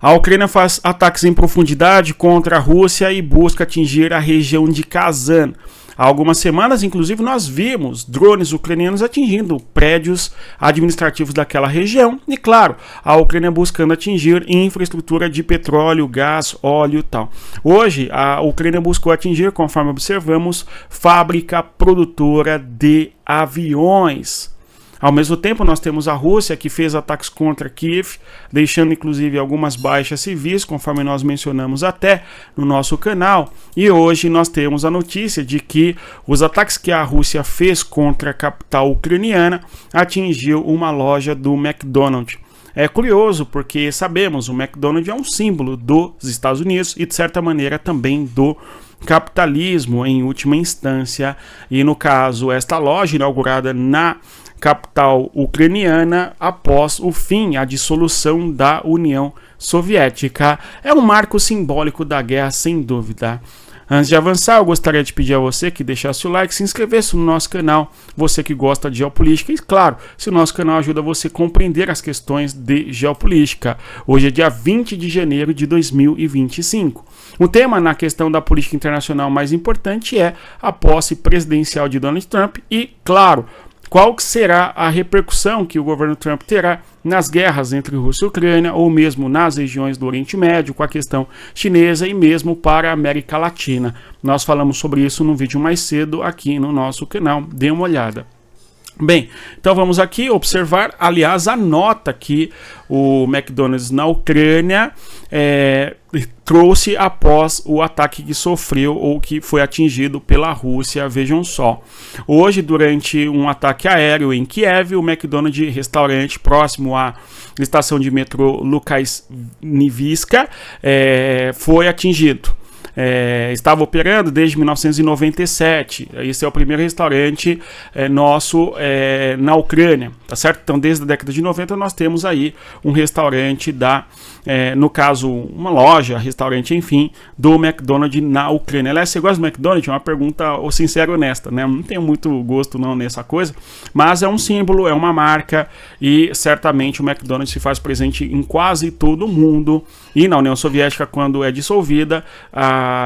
A Ucrânia faz ataques em profundidade contra a Rússia e busca atingir a região de Kazan. Há algumas semanas, inclusive, nós vimos drones ucranianos atingindo prédios administrativos daquela região. E, claro, a Ucrânia buscando atingir infraestrutura de petróleo, gás, óleo e tal. Hoje, a Ucrânia buscou atingir, conforme observamos, fábrica produtora de aviões. Ao mesmo tempo, nós temos a Rússia, que fez ataques contra Kiev, deixando inclusive algumas baixas civis, conforme nós mencionamos até no nosso canal. E hoje nós temos a notícia de que os ataques que a Rússia fez contra a capital ucraniana atingiu uma loja do McDonald's. É curioso porque sabemos, o McDonald's é um símbolo dos Estados Unidos e de certa maneira também do capitalismo em última instância. E no caso, esta loja inaugurada na capital ucraniana após o fim, a dissolução da União Soviética. É um marco simbólico da guerra, sem dúvida. Antes de avançar, eu gostaria de pedir a você que deixasse o like, se inscrevesse no nosso canal, você que gosta de geopolítica, e claro, se o nosso canal ajuda você a compreender as questões de geopolítica. Hoje é dia 20 de janeiro de 2025. O tema na questão da política internacional mais importante é a posse presidencial de Donald Trump e, claro, qual será a repercussão que o governo Trump terá nas guerras entre Rússia e Ucrânia, ou mesmo nas regiões do Oriente Médio, com a questão chinesa e mesmo para a América Latina. Nós falamos sobre isso num vídeo mais cedo aqui no nosso canal, dê uma olhada. Bem, então vamos aqui observar, aliás, a nota que o McDonald's na Ucrânia trouxe após o ataque que sofreu ou que foi atingido pela Rússia. Vejam só, hoje durante um ataque aéreo em Kiev, o McDonald's, restaurante próximo à estação de metrô Lukasnivska, foi atingido. Estava operando desde 1997. Esse é o primeiro restaurante nosso na Ucrânia, tá certo? Então, desde a década de 90 nós temos aí um restaurante no caso, uma loja, restaurante, enfim, do McDonald's na Ucrânia. Aliás, você gosta do McDonald's? É uma pergunta sincera e honesta, né? Não tenho muito gosto não nessa coisa, mas é um símbolo, é uma marca e certamente o McDonald's se faz presente em quase todo o mundo e na União Soviética quando é dissolvida,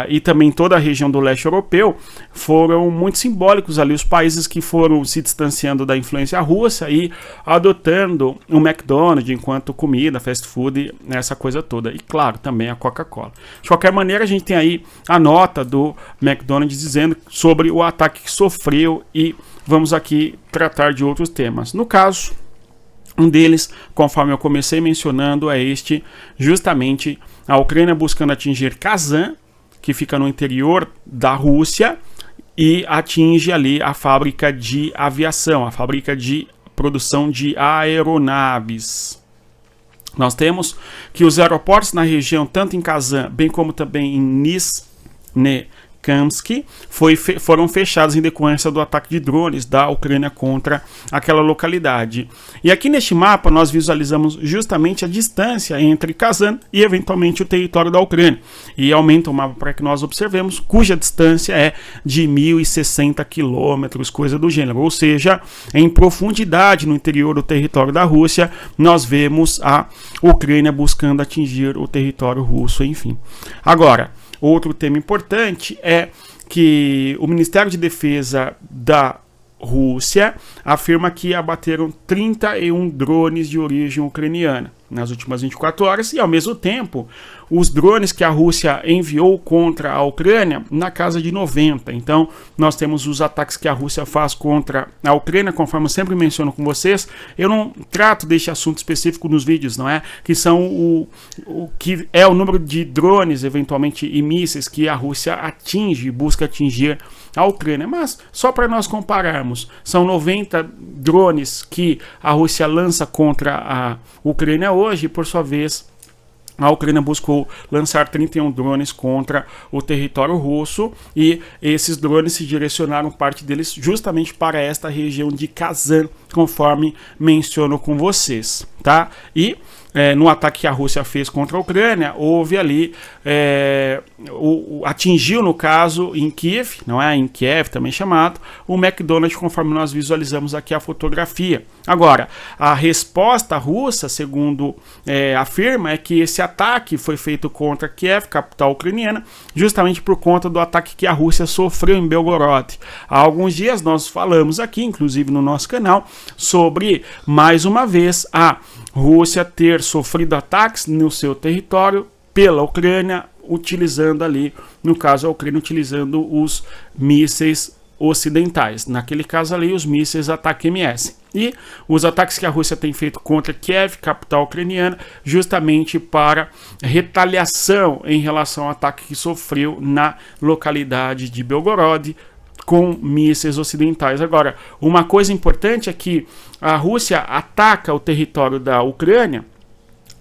e também toda a região do leste europeu, foram muito simbólicos ali os países que foram se distanciando da influência russa e adotando o McDonald's enquanto comida, fast food, essa coisa toda. E claro, também a Coca-Cola. De qualquer maneira, a gente tem aí a nota do McDonald's dizendo sobre o ataque que sofreu e vamos aqui tratar de outros temas. No caso, um deles, conforme eu comecei mencionando, é justamente a Ucrânia buscando atingir Kazan, que fica no interior da Rússia, e atinge ali a fábrica de aviação, a fábrica de produção de aeronaves. Nós temos que os aeroportos na região, tanto em Kazan, bem como também em Nizhnekamsk, foram fechados em decorrência do ataque de drones da Ucrânia contra aquela localidade. E aqui neste mapa nós visualizamos justamente a distância entre Kazan e eventualmente o território da Ucrânia. E aumenta o mapa para que nós observemos, cuja distância é de 1.060 quilômetros, coisa do gênero. Ou seja, em profundidade no interior do território da Rússia, nós vemos a Ucrânia buscando atingir o território russo, enfim. Agora, outro tema importante é que o Ministério de Defesa da Rússia afirma que abateram 31 drones de origem ucraniana nas últimas 24 horas e, ao mesmo tempo, os drones que a Rússia enviou contra a Ucrânia na casa de 90. Então, nós temos os ataques que a Rússia faz contra a Ucrânia, conforme eu sempre menciono com vocês. Eu não trato deste assunto específico nos vídeos, não é? Que são o que é o número de drones, eventualmente, e mísseis que a Rússia atinge, busca atingir a Ucrânia. Mas, só para nós compararmos, são 90 drones que a Rússia lança contra a Ucrânia hoje, e por sua vez, a Ucrânia buscou lançar 31 drones contra o território russo e esses drones se direcionaram, parte deles, justamente para esta região de Kazan, conforme menciono com vocês, tá? E no ataque que a Rússia fez contra a Ucrânia, houve ali, atingiu no caso em Kiev, não é? Em Kiev também chamado, o McDonald's, conforme nós visualizamos aqui a fotografia. Agora, a resposta russa, segundo afirma, é que esse ataque foi feito contra Kiev, capital ucraniana, justamente por conta do ataque que a Rússia sofreu em Belgorod. Há alguns dias nós falamos aqui, inclusive no nosso canal, sobre, mais uma vez, a Rússia ter sofrido ataques no seu território pela Ucrânia, utilizando ali, no caso a Ucrânia utilizando os mísseis ocidentais, naquele caso ali os mísseis ATACMS. E os ataques que a Rússia tem feito contra Kiev, capital ucraniana, justamente para retaliação em relação ao ataque que sofreu na localidade de Belgorod, com mísseis ocidentais. Agora, uma coisa importante é que a Rússia ataca o território da Ucrânia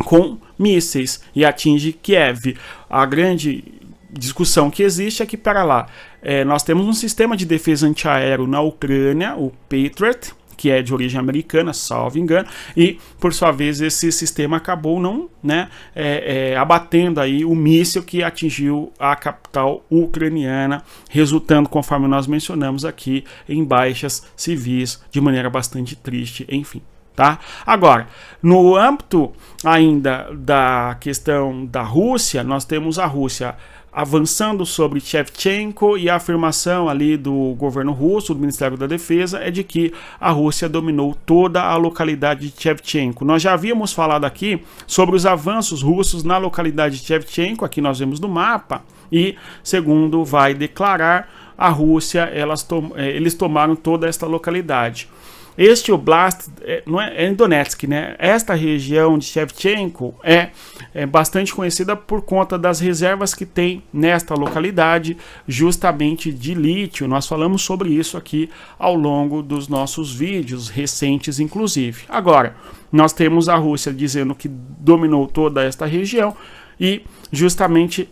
com mísseis e atinge Kiev. A grande discussão que existe é que, para lá, nós temos um sistema de defesa antiaéreo na Ucrânia, o Patriot, que é de origem americana, salvo engano, e por sua vez esse sistema acabou não, abatendo aí o míssil que atingiu a capital ucraniana, resultando, conforme nós mencionamos aqui, em baixas civis de maneira bastante triste, enfim. Tá? Agora, no âmbito ainda da questão da Rússia, nós temos a Rússia avançando sobre Shevchenko, e a afirmação ali do governo russo, do Ministério da Defesa, é de que a Rússia dominou toda a localidade de Shevchenko. Nós já havíamos falado aqui sobre os avanços russos na localidade de Shevchenko, aqui nós vemos no mapa, e segundo vai declarar a Rússia, eles tomaram toda esta localidade. Este oblast não é em Donetsk, né? Esta região de Shevchenko é bastante conhecida por conta das reservas que tem nesta localidade, justamente de lítio. Nós falamos sobre isso aqui ao longo dos nossos vídeos recentes, inclusive. Agora, nós temos a Rússia dizendo que dominou toda esta região e justamente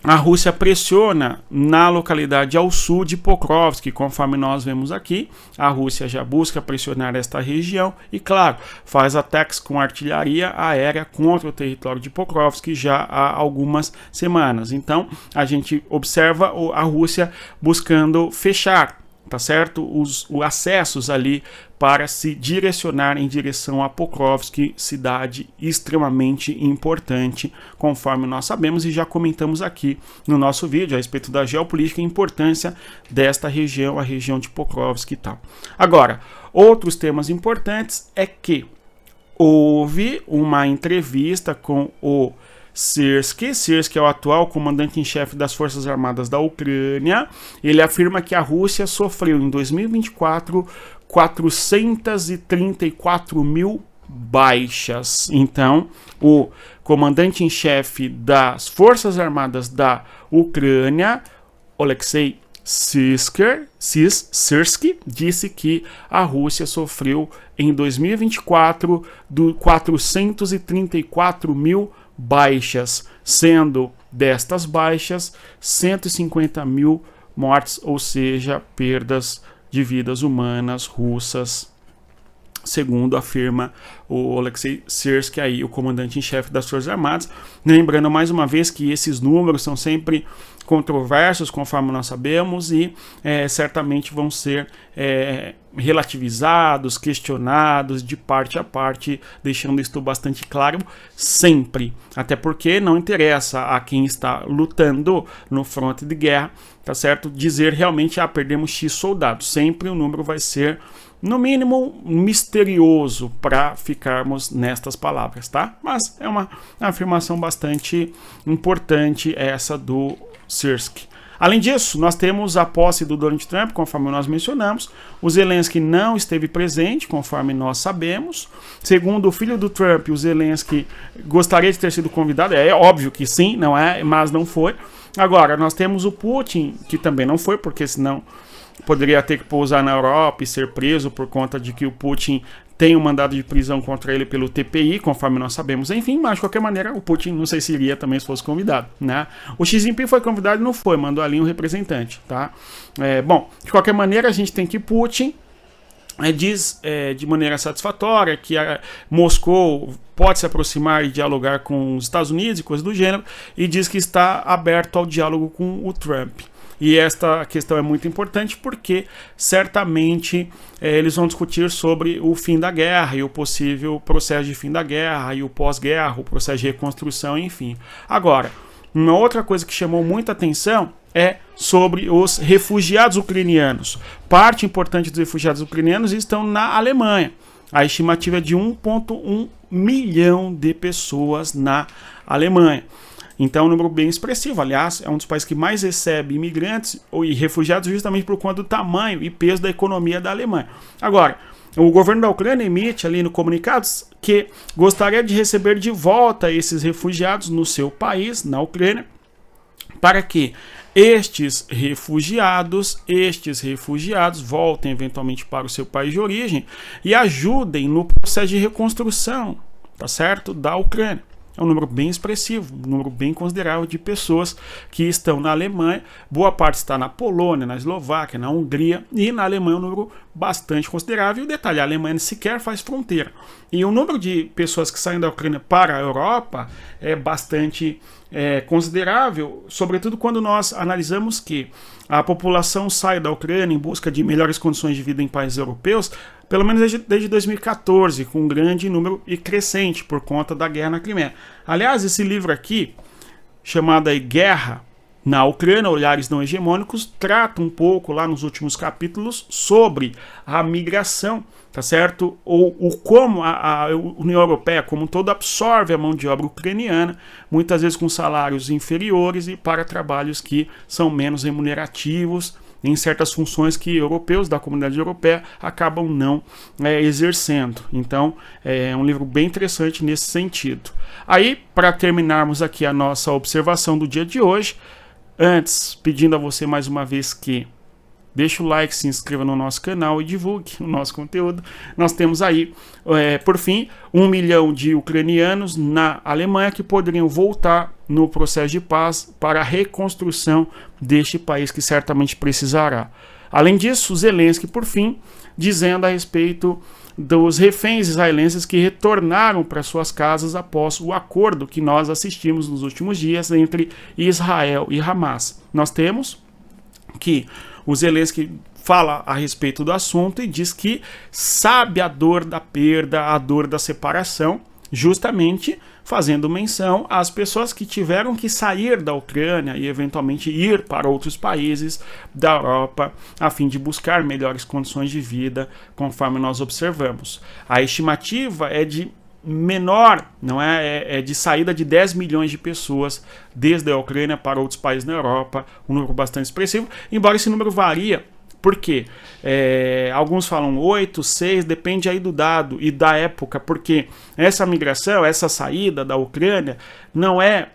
a Rússia pressiona na localidade ao sul de Pokrovsk, conforme nós vemos aqui. A Rússia já busca pressionar esta região e, claro, faz ataques com artilharia aérea contra o território de Pokrovsk já há algumas semanas. Então, a gente observa a Rússia buscando fechar, tá certo? Os acessos ali para se direcionar em direção a Pokrovsk, cidade extremamente importante, conforme nós sabemos e já comentamos aqui no nosso vídeo a respeito da geopolítica e importância desta região, a região de Pokrovsk e tal. Agora, outros temas importantes é que houve uma entrevista com o Syrskyi é o atual comandante-em-chefe das Forças Armadas da Ucrânia. Ele afirma que a Rússia sofreu em 2024 434 mil baixas. Então, o comandante-em-chefe das Forças Armadas da Ucrânia, Oleksiy Syrskyi, disse que a Rússia sofreu em 2024 434 mil baixas, sendo destas baixas 150 mil mortes, ou seja, perdas de vidas humanas russas, segundo afirma o Oleksiy Syrskyi, aí, o comandante-em-chefe das Forças Armadas. Lembrando mais uma vez que esses números são sempre controversos, conforme nós sabemos, e certamente vão ser relativizados, questionados de parte a parte, deixando isto bastante claro sempre. Até porque não interessa a quem está lutando no fronte de guerra, tá certo? Dizer realmente, perdemos X soldados. Sempre o número vai ser, no mínimo, misterioso para ficarmos nestas palavras, tá? Mas é uma afirmação bastante importante essa do Syrskyi. Além disso, nós temos a posse do Donald Trump, conforme nós mencionamos. O Zelensky não esteve presente, conforme nós sabemos. Segundo o filho do Trump, o Zelensky gostaria de ter sido convidado. É óbvio que sim, não é, mas não foi. Agora, nós temos o Putin, que também não foi, porque senão poderia ter que pousar na Europa e ser preso por conta de que o Putin tem um mandado de prisão contra ele pelo TPI, conforme nós sabemos. Enfim, mas de qualquer maneira, o Putin não sei se iria também se fosse convidado, né? O Xi Jinping foi convidado e não foi, mandou ali um representante, tá? Bom, de qualquer maneira, a gente tem que Putin diz de maneira satisfatória que Moscou pode se aproximar e dialogar com os Estados Unidos e coisas do gênero, e diz que está aberto ao diálogo com o Trump. E esta questão é muito importante porque certamente eles vão discutir sobre o fim da guerra e o possível processo de fim da guerra e o pós-guerra, o processo de reconstrução, enfim. Agora, uma outra coisa que chamou muita atenção é sobre os refugiados ucranianos. Parte importante dos refugiados ucranianos estão na Alemanha. A estimativa é de 1,1 milhão de pessoas na Alemanha. Então é um número bem expressivo. Aliás, é um dos países que mais recebe imigrantes e refugiados justamente por conta do tamanho e peso da economia da Alemanha. Agora, o governo da Ucrânia emite ali no comunicado que gostaria de receber de volta esses refugiados no seu país, na Ucrânia, para que estes refugiados voltem eventualmente para o seu país de origem e ajudem no processo de reconstrução, tá certo, da Ucrânia. É um número bem expressivo, um número bem considerável de pessoas que estão na Alemanha. Boa parte está na Polônia, na Eslováquia, na Hungria, e na Alemanha é um número bastante considerável. E o detalhe, a Alemanha sequer faz fronteira. E o número de pessoas que saem da Ucrânia para a Europa é bastante considerável, sobretudo quando nós analisamos que a população sai da Ucrânia em busca de melhores condições de vida em países europeus, pelo menos desde 2014, com um grande número e crescente por conta da guerra na Crimeia. Aliás, esse livro aqui, chamado aí Guerra na Ucrânia, Olhares Não Hegemônicos, trata um pouco lá nos últimos capítulos sobre a migração, tá certo? Ou como a União Europeia como um todo absorve a mão de obra ucraniana, muitas vezes com salários inferiores e para trabalhos que são menos remunerativos, em certas funções que europeus da comunidade europeia acabam não exercendo. Então é um livro bem interessante nesse sentido. Aí, para terminarmos aqui a nossa observação do dia de hoje, antes pedindo a você mais uma vez que deixe o like, se inscreva no nosso canal e divulgue o nosso conteúdo. Nós temos aí, por fim, 1 milhão de ucranianos na Alemanha que poderiam voltar no processo de paz para a reconstrução deste país que certamente precisará. Além disso, Zelensky, por fim, dizendo a respeito dos reféns israelenses que retornaram para suas casas após o acordo que nós assistimos nos últimos dias entre Israel e Hamas. Nós temos que o Zelensky fala a respeito do assunto e diz que sabe a dor da perda, a dor da separação, justamente fazendo menção às pessoas que tiveram que sair da Ucrânia e eventualmente ir para outros países da Europa a fim de buscar melhores condições de vida, conforme nós observamos. A estimativa é de menor, não é de saída de 10 milhões de pessoas desde a Ucrânia para outros países na Europa, um número bastante expressivo, embora esse número varia. Por quê? Alguns falam 8, 6, depende aí do dado e da época, porque essa migração, essa saída da Ucrânia não é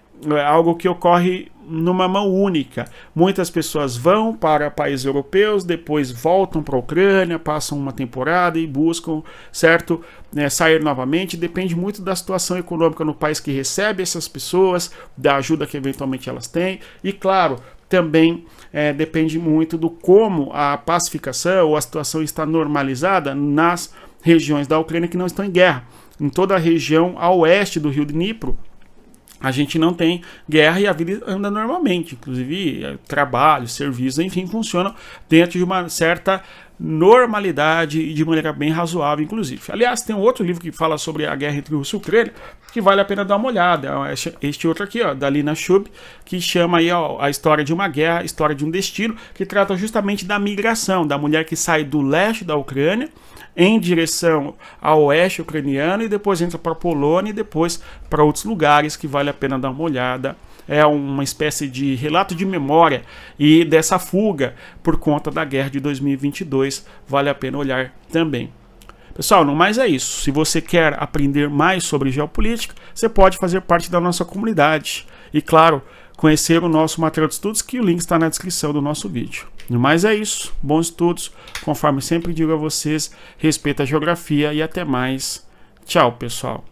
algo que ocorre numa mão única. Muitas pessoas vão para países europeus, depois voltam para a Ucrânia, passam uma temporada e buscam, certo, sair novamente. Depende muito da situação econômica no país que recebe essas pessoas, da ajuda que eventualmente elas têm e, claro, também depende muito do como a pacificação ou a situação está normalizada nas regiões da Ucrânia que não estão em guerra. Em toda a região a oeste do rio Dnipro, a gente não tem guerra e a vida anda normalmente, inclusive trabalho, serviços, enfim, funcionam dentro de uma certa normalidade e de maneira bem razoável, inclusive. Aliás, tem um outro livro que fala sobre a guerra entre Rússia e Ucrânia, que vale a pena dar uma olhada. Este outro aqui, da Lina Schub, que chama aí a história de uma guerra, a história de um destino, que trata justamente da migração, da mulher que sai do leste da Ucrânia em direção ao oeste ucraniano e depois entra para a Polônia e depois para outros lugares, que vale a pena dar uma olhada. É uma espécie de relato de memória e dessa fuga por conta da guerra de 2022, vale a pena olhar também. Pessoal, no mais é isso. Se você quer aprender mais sobre geopolítica, você pode fazer parte da nossa comunidade. E claro, conhecer o nosso material de estudos, que o link está na descrição do nosso vídeo. No mais é isso. Bons estudos. Conforme sempre digo a vocês, respeita a geografia e até mais. Tchau, pessoal.